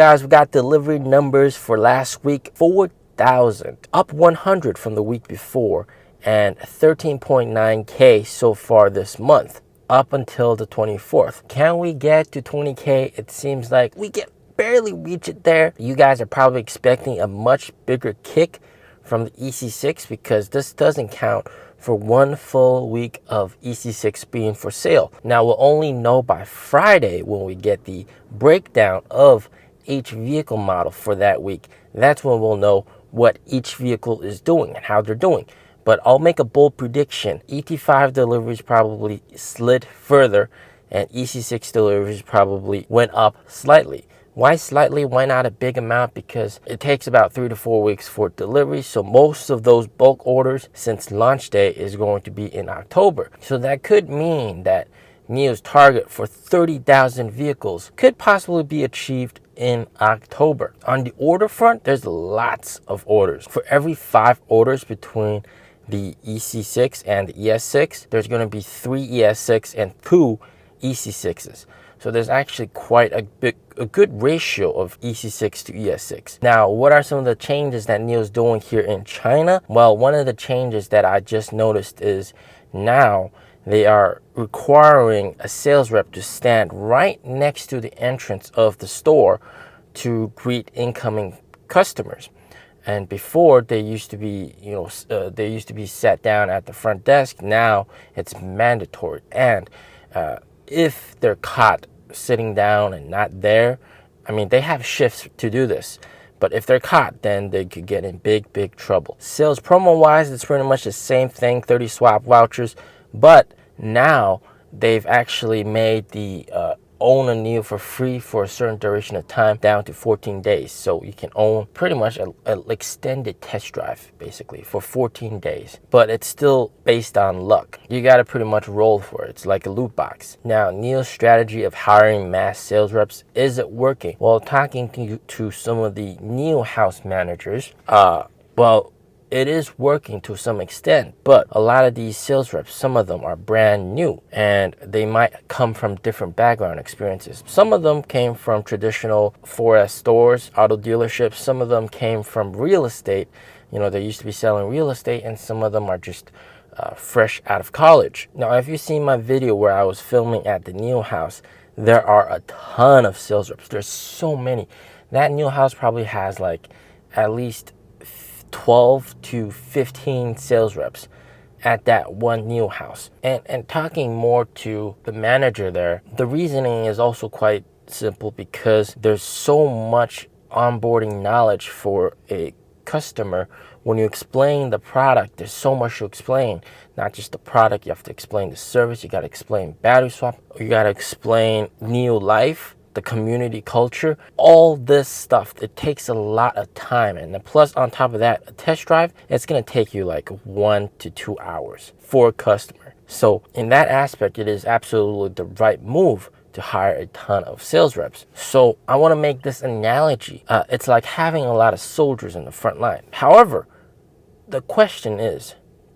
Guys, we got delivery numbers for last week: 4,000, up 100 from the week before, and 13.9K so far this month, up until the 24th. Can we get to 20K? It seems like we can barely reach it there. You guys are probably expecting a much bigger kick from the EC6 because this doesn't count for one full week of EC6 being for sale. Now, we'll only know by Friday when we get the breakdown of each vehicle model for that week. That's when we'll know what each vehicle is doing and how they're doing. But I'll make a bold prediction: ET5 deliveries probably slid further, and EC6 deliveries probably went up slightly. Why slightly? Why not a big amount? Because it takes about 3 to 4 weeks for delivery. So most of those bulk orders since launch day is going to be in October. So that could mean that NIO's target for 30,000 vehicles could possibly be achieved in October. On the order front, there's lots of orders. For every 5 orders between the EC6 and the ES6, there's going to be 3 ES6 and 2 EC6s. So there's actually quite a good ratio of EC6 to ES6. Now, what are some of the changes that NIO is doing here in China? Well, one of the changes that I just noticed is now they are requiring a sales rep to stand right next to the entrance of the store to greet incoming customers. And before, they used to be, they used to be sat down at the front desk. Now it's mandatory. And if they're caught sitting down and not there, I mean, they have shifts to do this. But if they're caught, then they could get in big trouble. Sales promo wise, it's pretty much the same thing, 30 swap vouchers. But now they've actually made the own a NIO for free for a certain duration of time down to 14 days. So you can own pretty much an extended test drive basically for 14 days. But it's still based on luck. You got to pretty much roll for it. It's like a loot box. Now, NIO's strategy of hiring mass sales reps, is it working? Well, talking to some of the NIO house managers, well, it is working to some extent, but a lot of these sales reps, some of them are brand new and they might come from different background experiences. Some of them came from traditional 4S stores, auto dealerships. Some of them came from real estate. They used to be selling real estate, and some of them are just fresh out of college. Now, if you've seen my video where I was filming at the NIO house, there are a ton of sales reps. There's so many. That NIO house probably has like at least 12 to 15 sales reps at that one NIO house. And talking more to the manager there, the reasoning is also quite simple because there's so much onboarding knowledge for a customer. When you explain the product, there's so much to explain. Not just the product, you have to explain the service, you got to explain battery swap, you got to explain NIO Life, the community culture, all this stuff. It takes a lot of time. And then plus on top of that, a test drive, it's going to take you like 1 to 2 hours for a customer. So in that aspect, it is absolutely the right move to hire a ton of sales reps. So I want to make this analogy. It's like having a lot of soldiers in the front line. However, the question is,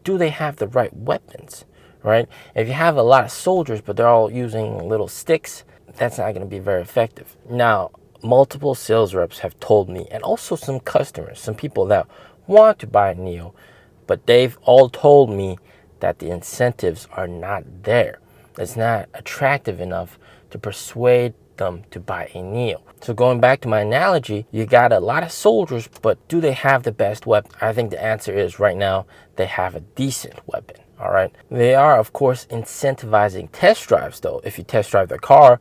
do they have the right weapons, right? If you have a lot of soldiers, but they're all using little sticks, that's not going to be very effective. Now, multiple sales reps have told me, and also some customers, some people that want to buy a NIO, but they've all told me that the incentives are not there. It's not attractive enough to persuade them to buy a NIO. So going back to my analogy, you got a lot of soldiers, but do they have the best weapon? I think the answer is right now, they have a decent weapon. All right. They are, of course, incentivizing test drives, though. If you test drive their car,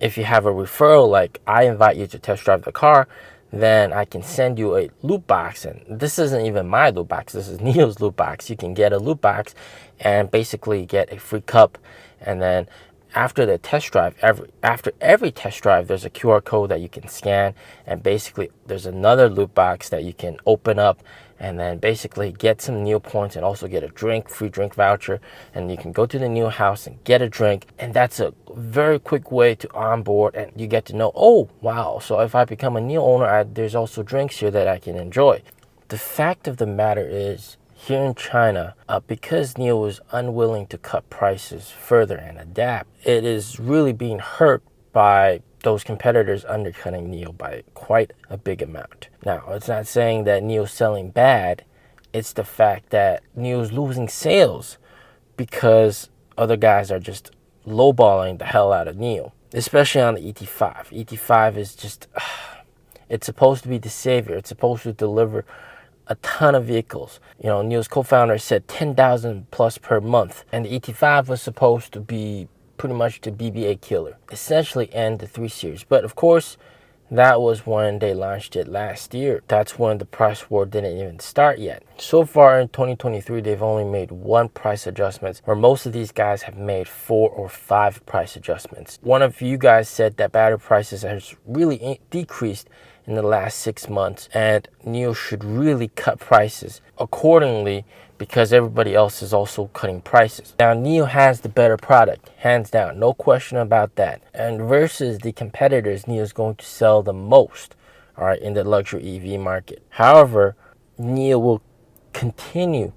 if you have a referral, like I invite you to test drive the car, then I can send you a loot box. And this isn't even my loot box. This is NIO's loot box. You can get a loot box and basically get a free cup. And then after the test drive, after every test drive, there's a QR code that you can scan. And basically, there's another loot box that you can open up and then basically get some NIO points and also get a free drink voucher. And you can go to the NIO house and get a drink. And that's a very quick way to onboard, and you get to know, oh, wow, so if I become a NIO owner, there's also drinks here that I can enjoy. The fact of the matter is, here in China, because NIO is unwilling to cut prices further and adapt, it is really being hurt by those competitors undercutting NIO by quite a big amount. Now, it's not saying that NIO's selling bad. It's the fact that NIO's losing sales because other guys are just lowballing the hell out of NIO, especially on the ET5. ET5 is just, it's supposed to be the savior. It's supposed to deliver a ton of vehicles. You know, NIO's co-founder said 10,000 plus per month, and the ET5 was supposed to be pretty much the BBA killer, essentially end the 3 Series. But of course, that was when they launched it last year. That's when the price war didn't even start yet. So far in 2023, they've only made 1 price adjustment, where most of these guys have made 4 or 5 price adjustments. One of you guys said that battery prices has really decreased in the last 6 months, and NIO should really cut prices accordingly because everybody else is also cutting prices. Now, NIO has the better product, hands down, no question about that. And versus the competitors, NIO is going to sell the most, all right, in the luxury EV market. However, NIO will continue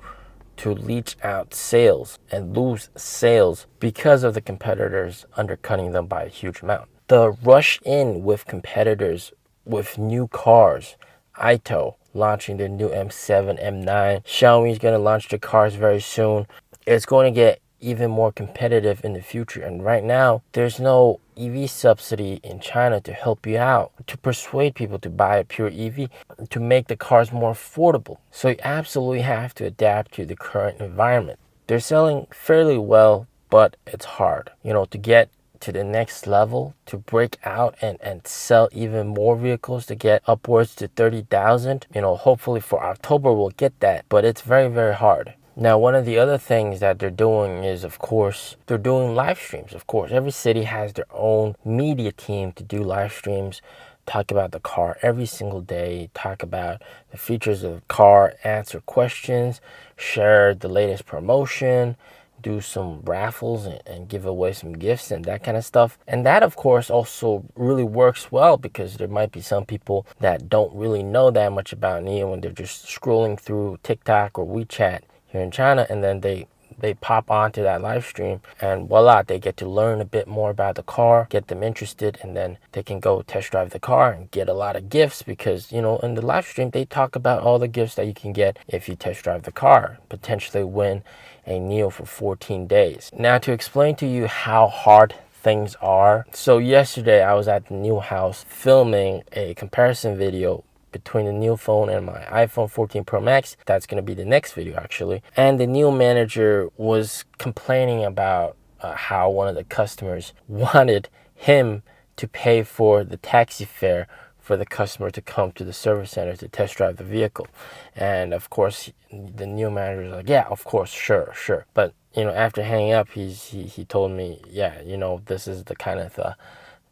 to leach out sales and lose sales because of the competitors undercutting them by a huge amount. The rush in with competitors with new cars, Ito launching their new M7, M9. Xiaomi's going to launch their cars very soon. It's going to get even more competitive in the future. And right now, there's no EV subsidy in China to help you out, to persuade people to buy a pure EV, to make the cars more affordable. So you absolutely have to adapt to the current environment. They're selling fairly well, but it's hard, you know, to get to the next level, to break out and sell even more vehicles, to get upwards to 30,000. You know, hopefully for October we'll get that, but it's very, very hard. Now, one of the other things that they're doing is, of course, they're doing live streams. Of course, every city has their own media team to do live streams, talk about the car every single day, talk about the features of the car, answer questions, share the latest promotion, do some raffles and give away some gifts and that kind of stuff. And that, of course, also really works well because there might be some people that don't really know that much about NIO and they're just scrolling through TikTok or WeChat here in China, and then they pop onto that live stream and voila, they get to learn a bit more about the car, get them interested, and then they can go test drive the car and get a lot of gifts because, you know, in the live stream they talk about all the gifts that you can get if you test drive the car, potentially win a NIO for 14 days. Now, to explain to you how hard things are, so yesterday I was at the NIO house filming a comparison video between the NIO phone and my iPhone 14 Pro Max. That's going to be the next video actually. And the NIO manager was complaining about how one of the customers wanted him to pay for the taxi fare for the customer to come to the service center to test drive the vehicle. And of course, the NIO manager was like, yeah, of course, sure. But, you know, after hanging up, he told me, yeah, you know, this is the kind of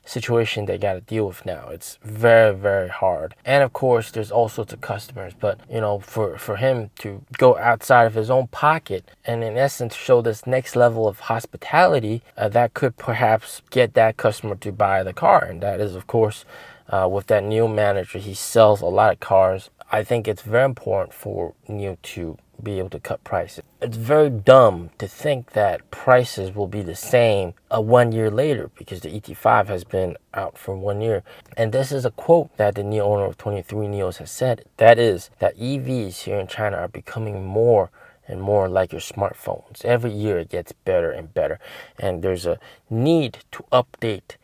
situation they got to deal with now. It's very, very hard. And of course, there's all sorts of customers, but you know, for him to go outside of his own pocket and in essence show this next level of hospitality, that could perhaps get that customer to buy the car. And that is, of course, with that NIO manager, he sells a lot of cars. I think it's very important for NIO to be able to cut prices. It's very dumb to think that prices will be the same 1 year later because the ET5 has been out for 1 year. And this is a quote that the NIO owner of 23 NIOs has said. That is that EVs here in China are becoming more and more like your smartphones. Every year it gets better and better. And there's a need to update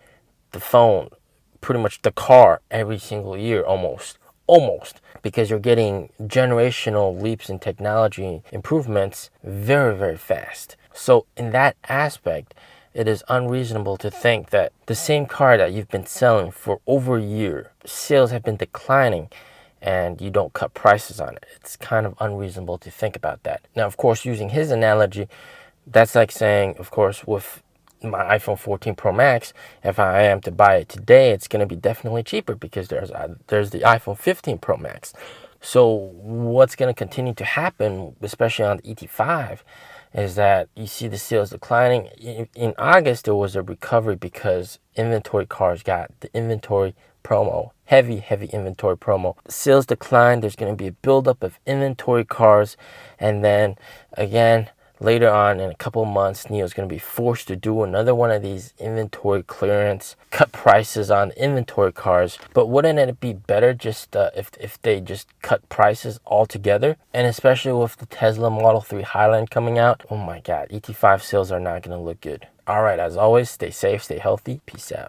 the phone, pretty much the car, every single year almost, because you're getting generational leaps in technology improvements very, very fast. So in that aspect, it is unreasonable to think that the same car that you've been selling for over a year, sales have been declining and you don't cut prices on it. It's kind of unreasonable to think about that. Now, of course, using his analogy, that's like saying, of course, with my iPhone 14 Pro Max, if I am to buy it today, it's going to be definitely cheaper because there's the iPhone 15 Pro Max. So what's going to continue to happen, especially on the ET5, is that you see the sales declining. In August, there was a recovery because inventory cars got the inventory promo, heavy inventory promo. Sales declined. There's going to be a buildup of inventory cars, and then again, later on in a couple months, NIO is going to be forced to do another one of these inventory clearance, cut prices on inventory cars. But wouldn't it be better just if they just cut prices altogether? And especially with the Tesla Model 3 Highline coming out, oh my God, ET5 sales are not going to look good. All right, as always, stay safe, stay healthy. Peace out.